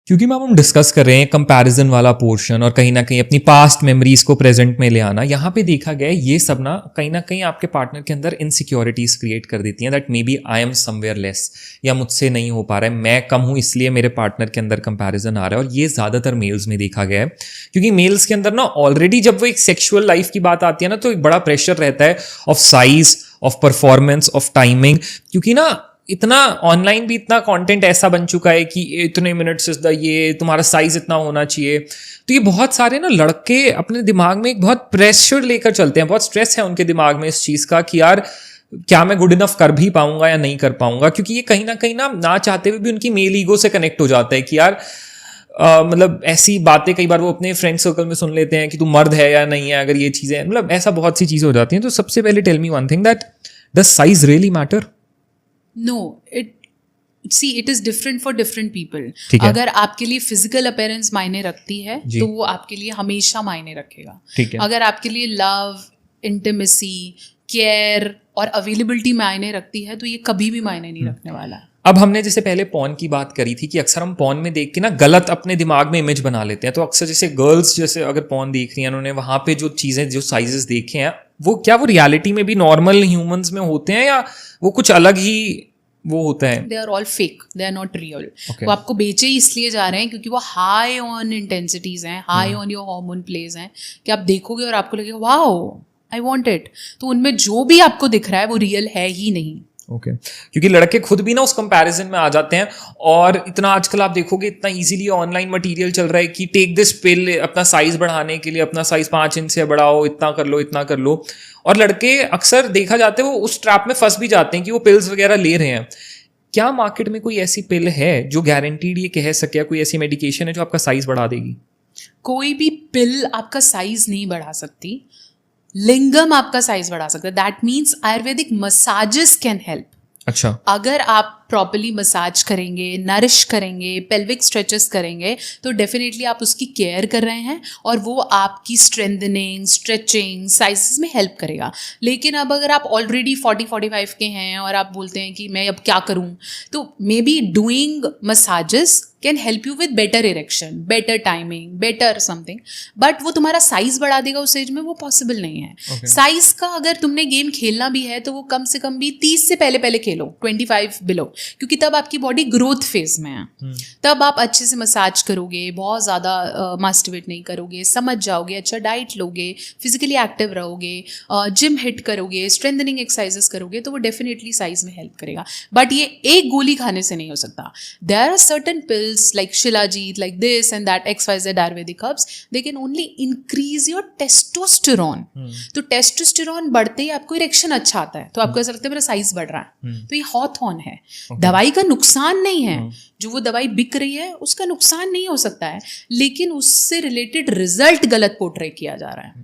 क्योंकि मैम हम डिस्कस कर रहे हैं कंपैरिजन वाला पोर्शन और कहीं ना कहीं अपनी पास्ट मेमोरीज को प्रेजेंट में ले आना, यहाँ पे देखा गया है ये सब ना कहीं आपके पार्टनर के अंदर इनसिक्योरिटीज क्रिएट कर देती हैं that may be I am somewhere less, या मुझसे नहीं हो पा रहा है, मैं कम हूँ इसलिए मेरे पार्टनर के अंदर कंपैरिजन आ रहा है। और ये ज़्यादातर मेल्स में देखा गया है, क्योंकि मेल्स के अंदर ना ऑलरेडी जब वो एक सेक्शुअल लाइफ की बात आती है ना तो एक बड़ा प्रेशर रहता है of size, of performance, of timing, क्योंकि ना इतना ऑनलाइन भी इतना कंटेंट ऐसा बन चुका है कि इतने मिनट्स इज द, ये तुम्हारा साइज इतना होना चाहिए। तो ये बहुत सारे ना लड़के अपने दिमाग में एक बहुत प्रेशर लेकर चलते हैं, बहुत स्ट्रेस है उनके दिमाग में इस चीज़ का कि यार क्या मैं गुड इनफ कर भी पाऊंगा या नहीं कर पाऊंगा, क्योंकि ये कहीं ना चाहते हुए भी उनकी मेल ईगो से कनेक्ट हो जाता है कि यार मतलब ऐसी बातें कई बार वो अपने फ्रेंड सर्कल में सुन लेते हैं कि तू मर्द है या नहीं है, अगर ये चीज़ें, मतलब ऐसा बहुत सी चीज़ें हो जाती हैं। तो सबसे पहले tell me one thing, that does size really matter? No, it is different for different people. अगर आपके लिए फिजिकल अपीयरेंस मायने रखती है तो वो आपके लिए हमेशा मायने रखेगा। अगर आपके लिए लव, इंटिमेसी, केयर और अवेलेबिलिटी मायने रखती है तो ये कभी भी मायने नहीं रखने वाला। अब हमने जैसे पहले पॉर्न की बात करी थी कि अक्सर हम पॉर्न में देख के ना गलत अपने दिमाग में इमेज बना लेते हैं। तो अक्सर जैसे गर्ल्स जैसे अगर पॉर्न देख रही हैं, उन्होंने वहां पे जो चीजें, जो साइजेस देखे हैं, वो क्या वो रियलिटी में भी नॉर्मल ह्यूमंस में होते हैं या वो कुछ अलग ही वो होता है? They are all fake, they are not real. वो आपको बेचे ही इसलिए जा रहे हैं क्योंकि वो हाई ऑन इंटेंसिटीज हैं, high on your hormone plays हैं, कि आप देखोगे और आपको लगेगा वाओ आई वांट इट। तो उनमें जो भी आपको दिख रहा है वो रियल है ही नहीं। ओके क्योंकि लड़के खुद भी ना उस कंपैरिजन में आ जाते हैं, और इतना आजकल आप देखोगे इतना इजीली ऑनलाइन मटेरियल चल रहा है कि टेक दिस पिल, अपना साइज बढ़ाने के लिए अपना साइज 5 इंच से बढ़ाओ, इतना कर लो, इतना कर लो। और लड़के अक्सर देखा जाते हैं वो उस ट्रैप में फंस भी जाते हैं कि वो पिल्स वगैरह ले रहे हैं। क्या मार्केट में कोई ऐसी पिल है जो गारंटीड ये कह सके, कोई ऐसी मेडिकेशन है जो आपका साइज बढ़ा देगी? कोई भी पिल आपका साइज नहीं बढ़ा सकती, लिंगम आपका साइज बढ़ा सकता है। That means Ayurvedic massages can help. अच्छा, अगर आप प्रॉपर्ली मसाज करेंगे, नरिश करेंगे, पेल्विक स्ट्रेचेस करेंगे तो डेफिनेटली आप उसकी केयर कर रहे हैं और वो आपकी स्ट्रेंथनिंग, स्ट्रेचिंग, साइजेस में हेल्प करेगा। लेकिन अब अगर आप ऑलरेडी 40-45 के हैं और आप बोलते हैं कि मैं अब क्या करूं, तो may be doing massages can help you with better erection, better timing, better something, but वो तुम्हारा साइज बढ़ा देगा उस एज में, वो पॉसिबल नहीं है। साइज का अगर तुमने गेम खेलना भी है तो वो कम से कम भी 30 से पहले खेलो, 25 बिलो, क्योंकि तब आपकी बॉडी ग्रोथ फेज में है। तब आप अच्छे से मसाज करोगे, बहुत ज़्यादा मास्टरबेट नहीं करोगे, समझ जाओगे, अच्छा डाइट लोगे, फिजिकली एक्टिव रहोगे, जिम हिट करोगे, स्ट्रेंथनिंग एक्सरसाइजेस करोगे, तो वो डेफिनेटली साइज में हेल्प करेगा। बट ये एक गोली खाने से नहीं हो सकता। There are certain pills like Shilajit, like this and that, XYZ Ayurvedic herbs, they can only increase your testosterone. तो टेस्टोस्टेरोन बढ़ते ही आपको इरेक्शन अच्छा आता है, तो आपको ऐसा लगता है मेरा साइज बढ़ रहा है। तो ये हॉथॉर्न है। दवाई का नुकसान नहीं है, जो वो दवाई बिक रही है उसका नुकसान नहीं हो सकता है, लेकिन उससे रिलेटेड रिजल्ट गलत पोर्ट्रे किया जा रहा है।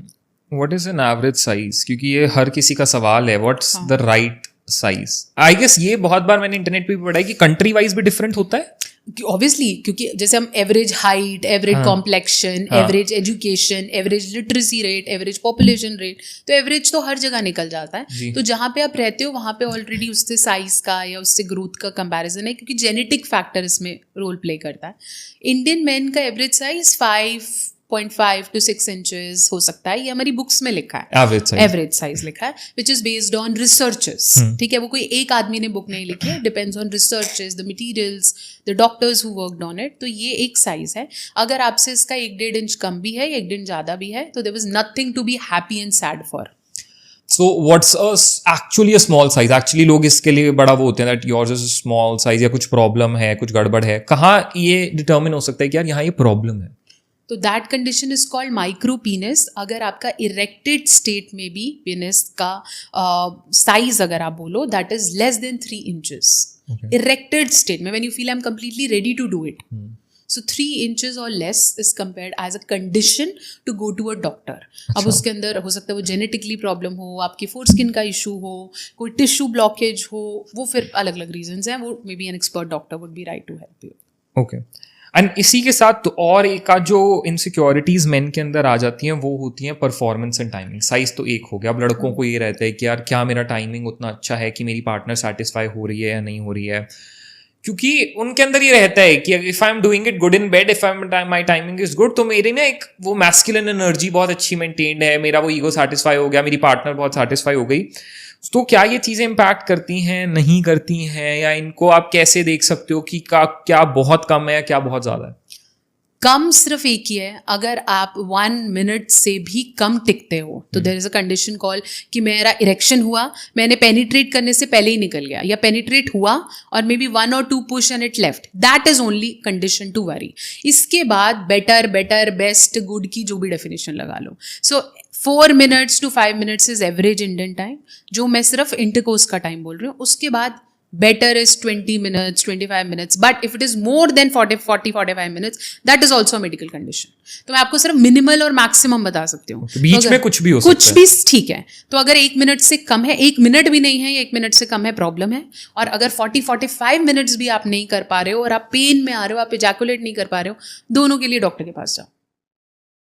What is an average size? क्योंकि ये हर किसी का सवाल है, what's the right size? I guess ये बहुत बार मैंने इंटरनेट पे भी पढ़ा है कि कंट्री वाइज भी डिफरेंट होता है। ऑब्वियसली, क्योंकि जैसे हम average height, average complexion, average education, average literacy rate, average population rate, तो एवरेज तो हर जगह निकल जाता है। तो जहाँ पे आप रहते हो वहाँ पे ऑलरेडी उससे साइज का या उससे ग्रोथ का कंपैरिजन है, क्योंकि जेनेटिक फैक्टर इसमें रोल प्ले करता है। इंडियन मेन का एवरेज साइज 5.5 to 6 इंचेस हो सकता है, ये हमारी बुक्स में लिखा है, एवरेज साइज लिखा है, which is based on researches. ठीक है, वो कोई एक आदमी ने बुक नहीं लिखी है, depends on researches, the materials, the doctors who worked on it. तो ये एक साइज है। अगर आपसे इसका 1-1.5 इंच कम भी है, 1 इंच ज़्यादा भी है, तो there was nothing to be happy and sad for. So what's actually a small size? Actually लोग इसके लिए बड़ा वो होते हैं that yours is a small size, या कुछ प्रॉब्लम है, कुछ गड़बड़ है। कहाँ ये डिटर्मिन हो सकता है कि यार यहाँ ये प्रॉब्लम है? तो that condition is called micro penis. अगर आपका इरेक्टेड स्टेट में भी पीनिस का साइज अगर आप बोलो that is less than 3 inches, erected state में, when you feel I am completely ready to do it. So 3 inches और less is compared as a condition to go to a doctor. अब उसके अंदर हो सकता है वो जेनेटिकली प्रॉब्लम हो, आपकी फोर स्किन का इशू हो, कोई टिश्यू ब्लॉकेज हो, वो फिर अलग अलग रीजंस हैं, वो may be an expert doctor would be right to help you. Okay, and इसी के साथ और एक का जो इनसिक्योरिटीज मेन के अंदर आ जाती हैं वो होती हैं परफॉर्मेंस एंड टाइमिंग। साइज तो एक हो गया, अब लड़कों को ये रहता है कि यार क्या मेरा टाइमिंग उतना अच्छा है कि मेरी पार्टनर सेटिस्फाई हो रही है या नहीं हो रही है, क्योंकि उनके अंदर ये रहता है कि if I am doing it good in bed, if I my timing is good, तो मेरी ना एक वो मैस्कुलिन एनर्जी बहुत अच्छी मेंटेन्ड है, मेरा वो ईगो सेटिस्फाई हो गया, मेरी पार्टनर बहुत सेटिस्फाई हो गई। तो क्या ये चीज़ें इम्पैक्ट करती हैं, नहीं करती हैं, या इनको आप कैसे देख सकते हो कि क्या बहुत कम है या क्या बहुत ज़्यादा है? कम सिर्फ एक ही है, अगर आप 1 मिनट से भी कम टिकते हो तो there is a condition call कि मेरा इरेक्शन हुआ, मैंने पेनिट्रेट करने से पहले ही निकल गया, या पेनिट्रेट हुआ और may be 1 or 2 push and it left, that is only condition to worry. इसके बाद बेटर, बेस्ट, गुड की जो भी डेफिनेशन लगा लो। सो 4 minutes to 5 minutes is average Indian time, जो मैं सिर्फ इंटरकोर्स का टाइम बोल रही हूँ। उसके बाद better is 20 minutes, 25 minutes, but if it is more than 45 minutes, that is also a medical condition. तो मैं आपको सिर्फ मिनिमल और मैक्सिमम बता सकती हूँ। तो बीच में कुछ भी हो सकता है, कुछ भी ठीक है। तो अगर 1 मिनट से कम है, 1 मिनट भी नहीं है, या 1 मिनट से कम है, प्रॉब्लम है। और अगर 45 मिनट्स भी आप नहीं कर पा रहे हो और आप पेन में आ रहे हो, आप इजैकुलेट नहीं कर पा रहे हो, दोनों के लिए डॉक्टर के पास जाओ।